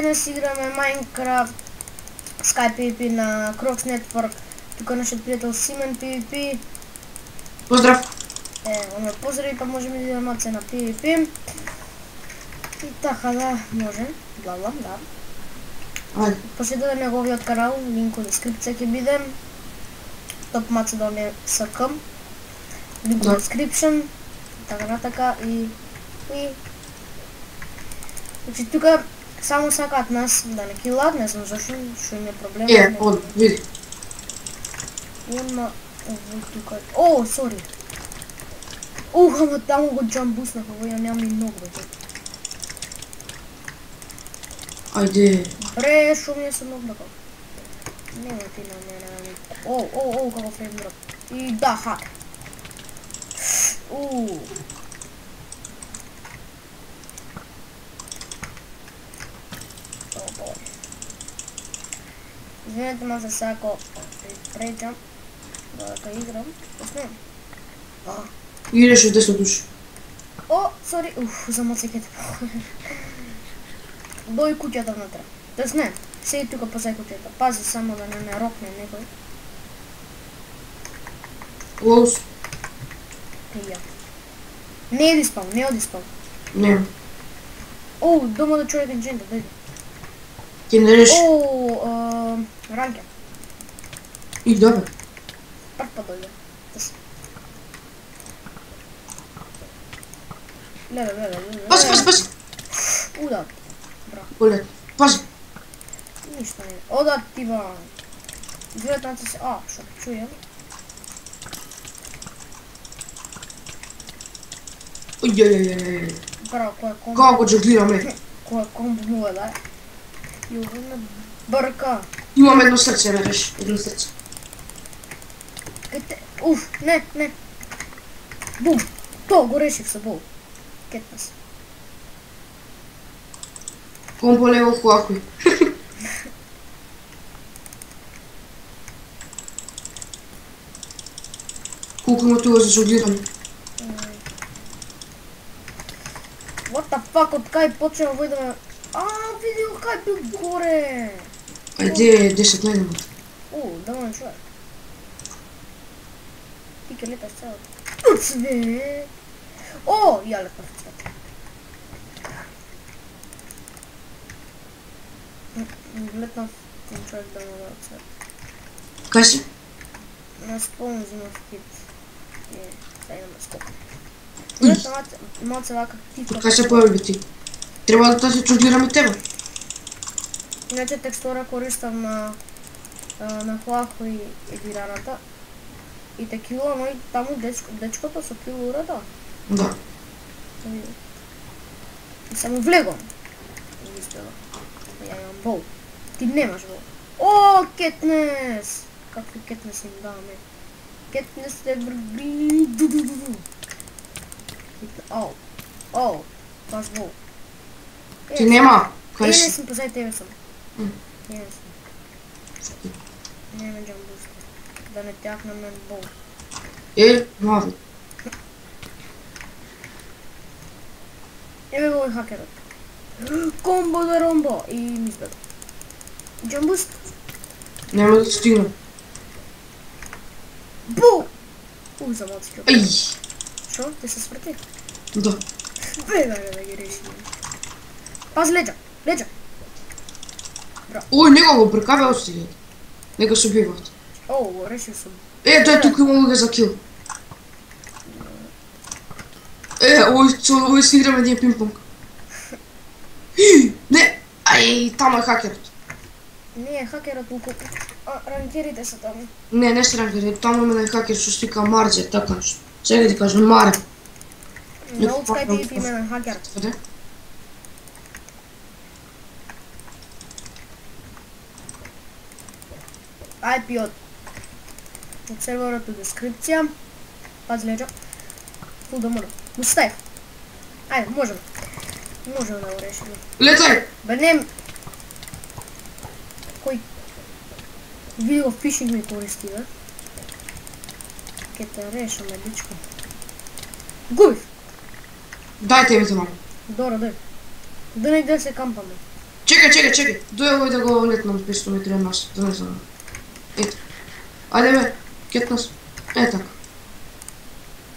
днес играме Minecraft Sky PvP на Crocs Network. Тук нашият приятел Симен PvP. Поздрав! Имаме поздрави, па можем да имаме се на PvP. И така да, може. Бла-бла, да. Посетете неговият канал, линк в дескрипция ќе биде. Top Macedonia SK. Линк в description. Така натака и... Значи тука само сакаат нас да не килат, не знам зашо, што им е проблем. Види. Има овој тука. О, сори. Ама таму го джамбуснах, овој ја нямам и ног бе. Ајде. Бре, шо ми е со ног бе. Нема ти на мене. О, како фреймдрап. И да, хак. Извинете ма за сега ако преđам да играм, посмеем. Играш от 10 души. О, сори, замоцекете. Дој куќата внатре. Тоест не, седи тука позај куќата. Пази само да не рокне некој. Лоус. И ја. Не оди спам, не оди спам. Не. О, дома да човек енджента, дојде. Ти не реш. Ранке. И добре. Прв па дојде. Леле. Пази. Удат. Браво. Оле. Пази. Ништо не. Одат ти ба. Извинете се. Шо чујам. Оје. Браво, кој е комбо? Како го джаглираме? Кој е комбо му е, да? Ју ме бърка. Имам едно срце, вереш. Едно срце. Не. Бум. То го реших со бол. Кетнес. Комбо лево хуахуј. Колку му туга за джаглираме? What the fuck, од кај почнем овој да ме... Види го кај бил горе. Ајде, 10 најдемо. Да ме човек. Ти ке леташ цялото. Цве! Ја летнав цвет. Летнав човек да ме да цвет. Кај си? На сполно зимав кит. Сега имаме скока. Малце вака птица. Кај се појави ти? Треба да се джаглираме тебе. Иначе текстура користам на Хуаху и едираната. И текила, но и таму дечкото со килурата. Да. И само влегом. И испева. Ја имам бол. Ти немаш бол. Кетнес! Какви кетнес им даваме? Кетнес е брби. Баш бол. Ти нема. Не сум позај тебе сам. Не сум. Неме джамбуска. Да не тяхна мен бол. Младо. Еве го е хакерот. Комбо да ромбо. И ми избега. Джамбуст. Нема да стигна. Бу! Замоцкиот. Ај. Шо? Те се сврти? Да. Да ги решим. Паз леđa. Ој, него го прекаве остигат. Нека се убиват. Решил сум. Тој тука има луѓе за кил. Ој си играме ние пинг-понг. Не! Ај, таму е хакерот. Не е хакерот уко. Ранкерите се таму. Не се ранкерите, таму има хакер што стика Марзе, така нешто. Сега ти кажам Маре. На Sky PvP има хакер. IP од серверот у дескрипција. Пази леđa. Ту да мора. Го ставив. Ајде, можеме. Можеме да го решиме. Летај! Бе не... Кој... Види го фишинг ми користи, бе. Ке те решаме, дичко. Губив! Дај тебе те мамо. Добро, дај. Да не иде се кампаме. Чекай. Дојавај да го летнам 500 метри од нас, да не знам. Ето. Ајде бе, кет нас. Така.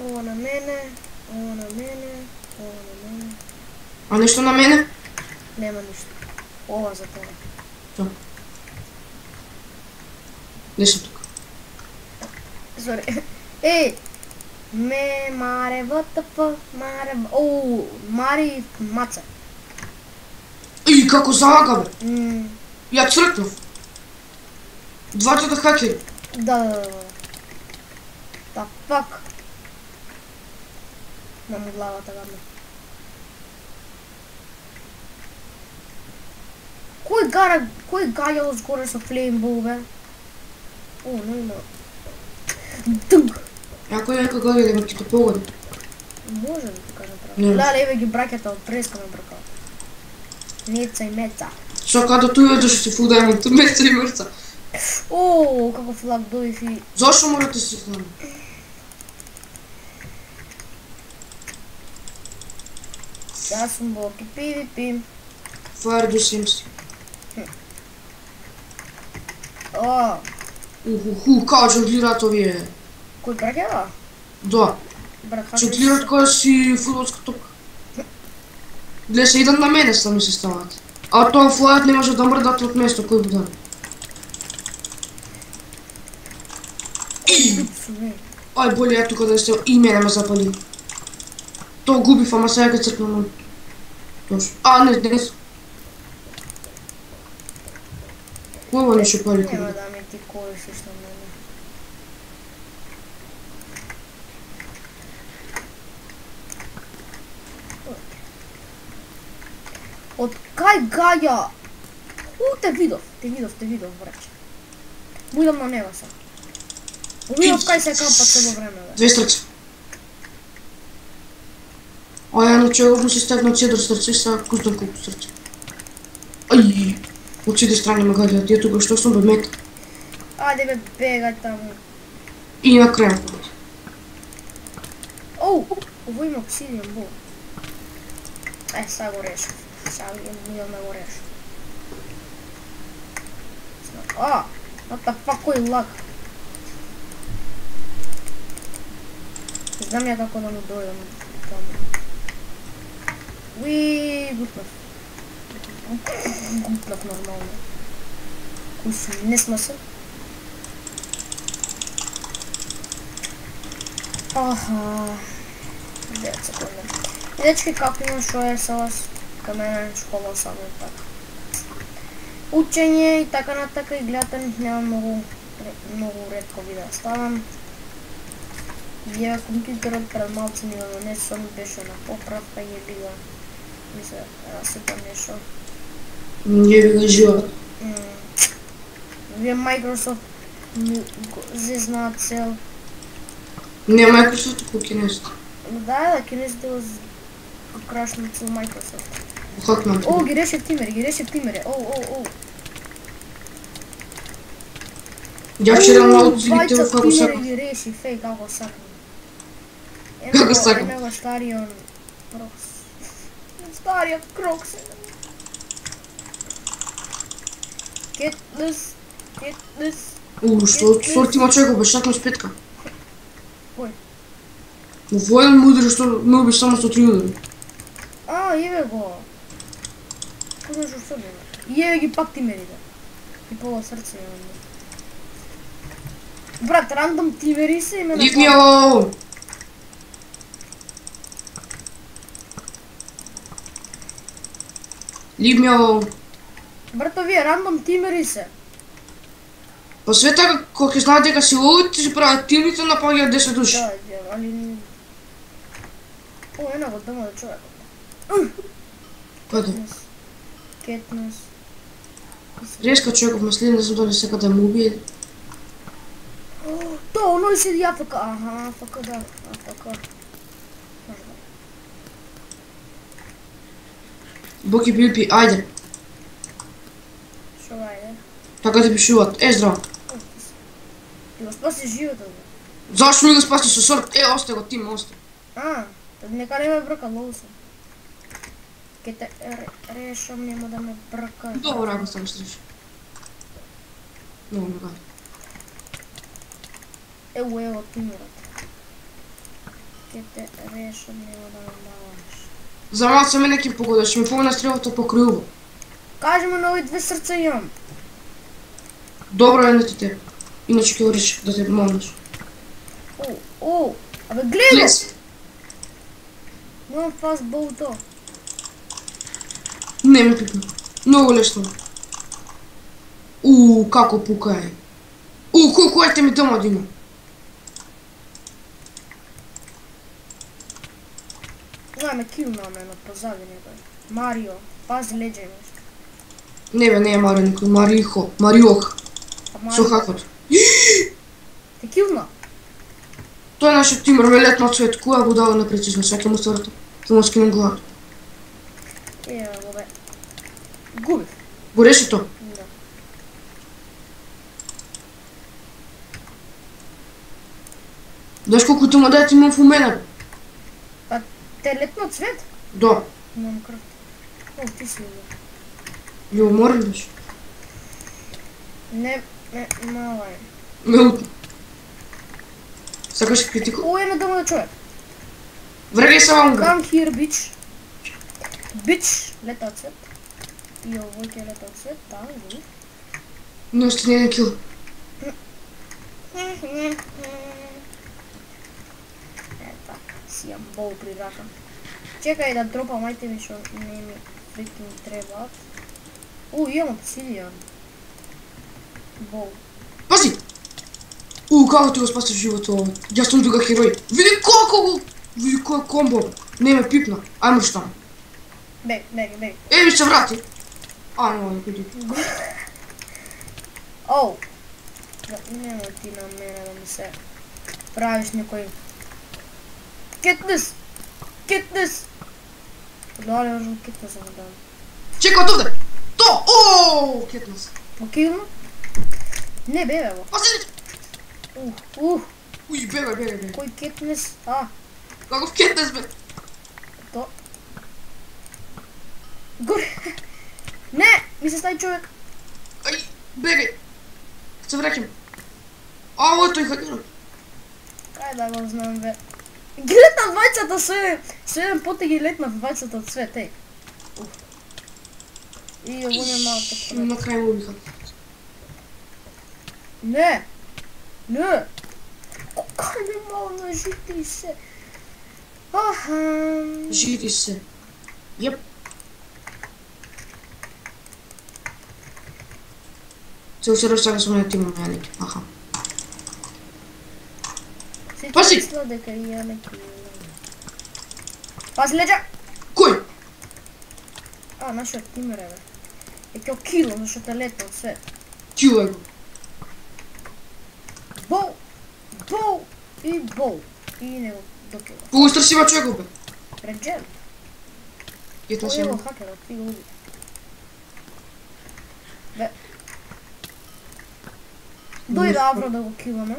Ово на мене. А нешто на мене? Нема ништо. Ова за тоа. Тоа. Не сум тука. Sorry. Ей! Маре, what the fuck? Мари маца. И како залага бе. Ја цркнав. Двајцата хакери. Да. Та fuck. На му главата гадно. Кој гаја згоре со флеймбол бе? Не има. Дъг! Кој гаја да ме ќе те погоди? Може да ти кажам право. Да, леве ги бракета од преска ме бракал. Неца и меца. Када тој едеш си фул даймонд, меца и мрца. Како флаг дојдев и... Зашо морате си знам? Јас сум Боки PvP. Fire do Sims. Као джанглираат овие. Кој бракева? Да. Джанглираат као си фудбалска топка. Гледа се идат на мене сами се ставаат. А тоа флајот не може да мрдат од место, кој будан. Ај, боли ја тука да сте и мене ме запали. Тоа губив, ама сега ќе цркнам. Точно. Не. Кој не ще пали? Нема да ми ти корисиш на мене. Од кај гаја? Те видов, враќа. Будам на нева са. Видов кај се кампат цело време, бе. 2 стрци. Едно чего му се стегнат 7 стрци, сега куздам колку стрци. Ај, од сите страни ме гадаат, ја тука што сум бе мета. Ајде бе, бегај таму. И на крај пат. Ово има обсидијан бол. Сега го решив. Сега идам да го решив. What the fuck, кој лаг? Знам ја како да му дојдам таму. Гутнав нормално. Кој сум несмасен. Девет секунди. Дечки, како имам шо е са вас? Ка мене школа само и така. Учење и така натака и гледате, нема многу ретко видео ставам. Ја компјутерот пред малце ми го донесом, беше на поправка и еби го. Ми се расипа нешто. Не ви живот. Вие Microsoft зезнаат цел. Не, Microsoft е по Kinect. Да, Kinect е крашна цел Microsoft. Хакнам. Ги решив тимери. Ја вчера малку злите како сакам. Ги решив, како сакам. Како сакам. Него стариот Крокс. Стариот Крокс. Кетнес. Што сорт има човекот, бе шакнам с петка. Кој? Во воен му удри што ме уби само со 3 удари. Еве го. Кој знаш што бе? Еве ги пак тимерите. И пола срце имам. Брат, рандом тимери се име на... Leave me alone! Leave me alone! Брато, вие рандом тимери се. Па све така, кога ќе знаат дека си луд, ти си правят тимите, напаѓаат 10 души. Да, али... Ено го дома да човек. Каде? Кетнес. Реска човеков ме следи, не знам дали сека да му убие. То, оној седи АФК. АФК, да. АФК. Боки PvP, ајде. Шо ајде? Така ти пишуваат. Здраво. Ти го спаси животот, бе. Зашто ми го спаси со сорт? Осте го, тим, осте. Нека не ме брака, лоу сум. Ке те решам, нема да ме бракаш. Добро, ако ставаш реши. Много добре. Ево, тимурат. Ке те решам, нема да ме даваш. За малко се мене ки погода, ще ми помня стрелата по крило. Кажи му нови 2 сърца имам. Добро е на ти. Иначе ке уриш да те помогнеш. Абе гледай! Лес. Имам фастбол то. Не ми пипна. Много лесно. Како пукае. Колко е те ми дома да има. Знаеме кил на мене позади него. Марио, пази леđa имаш. Не бе, не е Марио никой, Мариох. Со хакот. Те килна? Тој е нашиот тимер, велетно цвет, која го дава непрецизно, сега ќе му стварата. Ќе му скинем главата. Ево бе. Губив. Го реши то? Да. Знаеш колко му дадат имам в умена? Па те летно цвет? Да. Имам кръв. Ти си бе. Ја уморен беше. Не, мала е. Ме утна. Сакаш критику? Една дума на човек. Врагай се вам го. Come here, bitch. Bitch, лета цвет. И овој ќе лета цвет, там го. Не още не е кил. Така, си имам бол при рака. Чекай да дропам айтеми, шо не ми фрикин требаат. Имам обсидиан. Бол. Пази! Како ти го спасиш живота овој? Јас сум тука херој. Види кој комбо. Не ме пипна. Ајмо штам. Бег. Ми се врати. Не мога да пиди. Нема ти на мене да ми се правиш некој... Кетнес! Дали можем кетнеса да дам. Чекай отовде! Кетнес. Покилно? Не бе, бе. Пази! Бегай. Кој кетнес? Каков кетнес бе? То. Горе! Не! Ми се стави човек. Бегай! Се враким. Ово тој хакерот. Ај да го знам бе. Летна двајцата седем поте ги летна двајцата цвет, еј. И ово не малко цвет. На крај му убиха. Не! Кога не мога на жити се? Жити се. Јеп. Се усераш сега со мене тимам ја неки. Пази! Мисла дека ја неки... Пази леđa! Кој? Нашиот тимер е бе. Е кео кило, зашто те лета од свет. Кил е го. Бол! И него докила. Кого страсива човекот бе? Реджен. Ево хакерот, ти го уби. Бе. Дојде Авро да го киламе.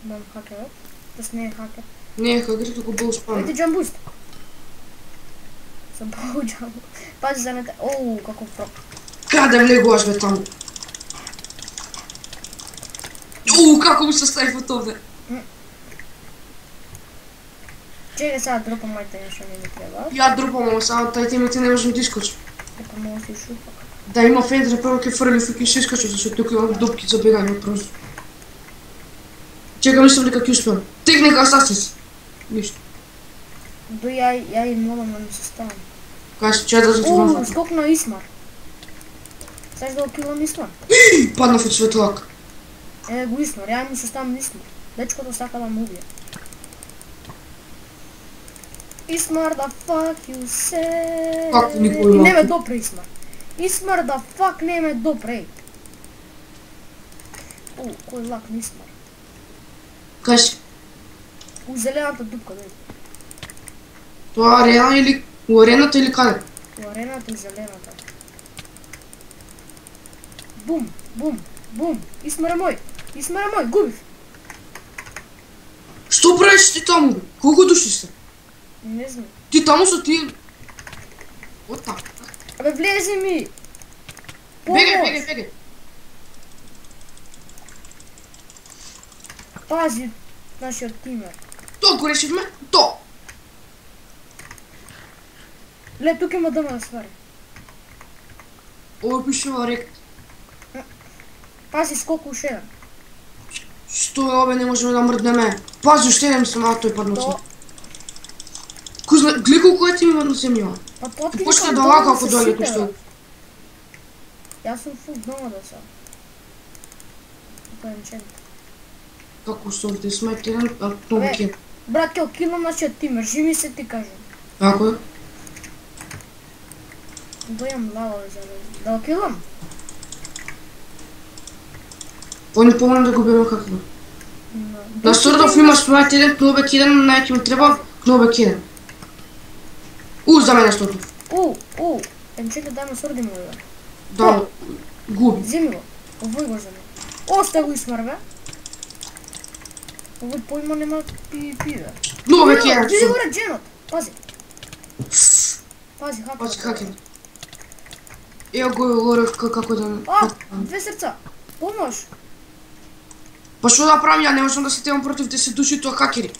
Бам хакерот. Тоест не е хакер. Не е хакер, туку бол спам. Ети джамбуст. Со бол джамбуст. Пази за нете. Како фрок. Каде влегуваш бе таму? Како ми се стави од овде? Чекай сега дропам мајта што не ми треба. Ја дропам, ама сега тај темите не можем да искочи. Дека мога се шупак. Да има фентер, прво ке фрли фики се искочи, зашто тука имам дупки за бегање прозор. Чекай, мислам дека ќе успеам. Техника Асасис. Ништо. Ја и молам да ми се ставам. Кажи, че да затворам. Скок на Исмар. Саш да го килам Исмар. Паднав од светлак. Го Исмар, ја му се ставам Исмар. Дечкото сака да ме убие. Исмар, да fuck you say. Како никој има? Не ме допре Исмар. Исмар, да fuck не ме допре. Кој лак на Исмар. Кажи. У зелената дупка, дојде. Тоа арена или... У арената или каде? У арената и зелената. Бум. Исмар е мој, губив. Што правиш ти таму бе? Колку души сте? Не знам. Ти таму со тие... Оттам. Абе, влези ми! Бегай. Пази нашиот тимер. То го решивме? То! Ле, тук има дъма да свари. Ово пише рект. Пази, сколку уште еден. Што е обе, не можеме да мрднеме. Пази, уште еден сам, тој падна То... се. Гледай колко е ти има на земја. Па тоа ти Почне викам, да дома лага ако се дојде сипе, кој што. бе. Јас сум фул дома да сам. Тоа е енчент. Како сорте смет еден, а тоа Бе, ке. брат, ќе окилнам нашиот тимер, живи се ти кажам. Ако е? Дојам лава да окилам. Они помня да го беме како. На Сордов има смет еден, кнобек еден, најке ми треба кнобек еден. За мене Сордов. Енчете дајме сорди му да. Да, губи. Земи го, овој го земи. Оста го измрве. Овој поима нема пи, бе. Кнобек еден. Види го редженот, пази. Пази, хакер. Пази хакер. Ео го горев како да... Две срца. Помош. Па што да правам ја, не можам да се темам против 10 души тоа хакери.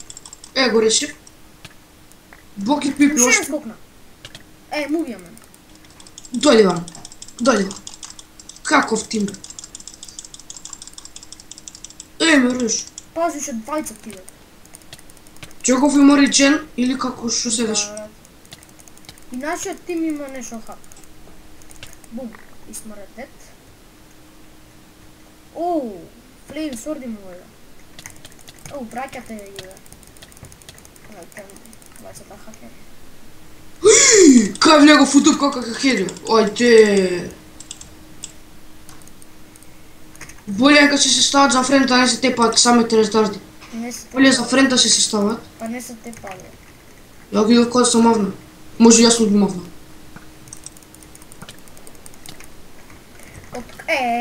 Го решив. Бог и пипи Уште ошто. скокна. Му убија мене. Дојди вам. Каков тим бе? Ме реш. Пази, уште двајца ти бе. Чеков има реджен или како што седеш? И нашиот тим има нешто хак. Бум, измаретет. Флейм сорди му бе. Браќате ја ги бе. Двајцата хакери. Кај влего футуп како хакери. Ојде. Боле дека се стават за френд, а не се тепаат самите рездарди. Боле за френд да се стават. Па не се тепаат. Ја ги кога сам мавна. Може јас сум ги мавна.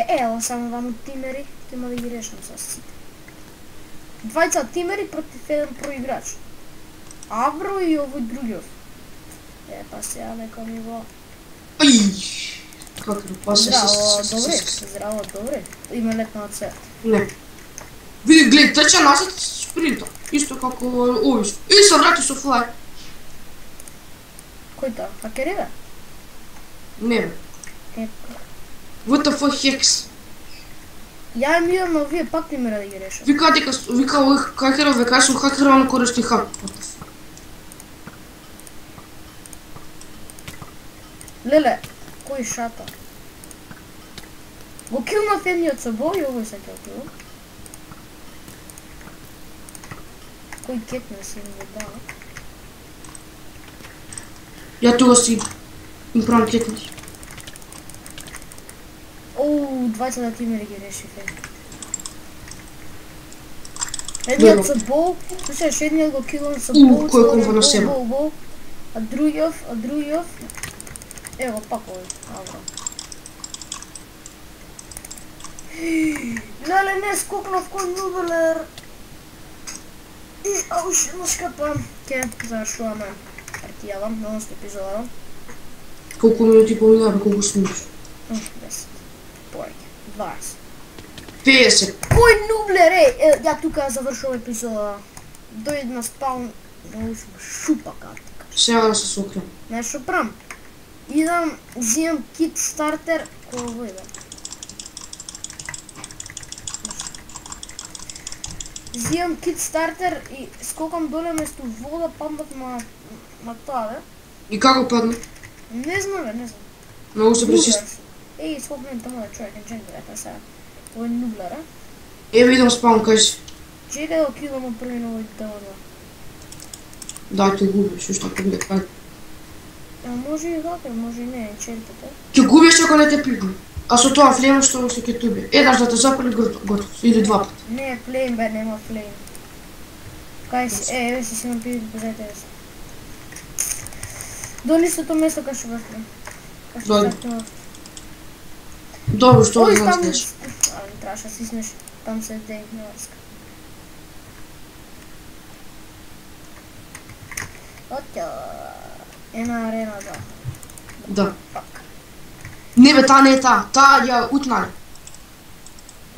Ево само ваму тимери, ќе да ги решам со сите. Двајца тимери против еден проиграч. Авро и овој другиот. Па сега нека ми го... Како па се... Здраво, добре. Има летна цвет. Не. Види, гледај, трча назад спринта. Исто како овиш. И се врати со флај. Кој тоа? Хакери бе? Не бе. WTF Hex. Ја им идам на овие пак тимера да ги решам. Вика овој хакеров, века сум хакеров, не користи хак. Леле, кој шата? Го килнав едниот со бо и овој се ќе окилам. Кој кетна си ми го дава? Ја тога си им правам кетнеш. Двајцата тимери ги решив едниот со бол, слушаш, едниот го килам со бол, кој конфа на себе. А другиот, ево пак овој, Авро. Леле, не скокнав кој нубелер. И, уште едно скапам. Ке завршуваме партијава, новост епизода. Колку минути поминава, колку снимаш? 10, повеќе, 20. 50. Кој нублер, ја тука завршувам епизода. Дојде на спаун, шупа картика. Сега да се сокрем. Нешто прам. Идам, взимам кит стартер, кој овој бе. Взимам кит стартер и скокам доле место вода, памбат на тоа бе. И како падна? Не знам бе, не знам. Многу се пречисти. Скокнем тамо да човек, енченте бе, сега. Овој нублер, Видам спаун, кажи. Чекај да окидам први на овој дела. Да, ти губиш, уште ако биде кај. Може и хакер, може и не, енчентите. Ќе губиш ако не те пигне. А со тоа флейм што се ќе туби. Еднаш да те запали готов, или два пати. Не, флейм бе, нема флейм. Кај си, еве си си напили позајте се. До листото место кај што бе флейм. Дојде. Добро, што да там... знаеш. Не требаш да сиснеш, там се дей на врска. Отја, една арена за Да. Фак. Не бе, таа не е таа. Таа ја утнале.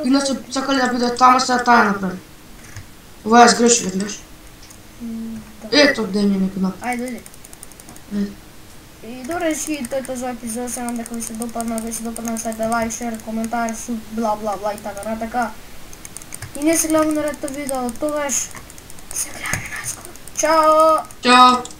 Иначе сакале да биде тама, сега таа ја направи. Ова ја сгреши, гледаш? Да. Ето, дај ми некој напад. Ајде, дојди. И до реши тој за епизод, се надам дека ви се допадна, ако ви се допадна, ставите лайк, шер, коментар, су, бла бла бла и така натака. И не се гледаме на ретто видео, тогаш се гледаме наскоро. Чао! Чао!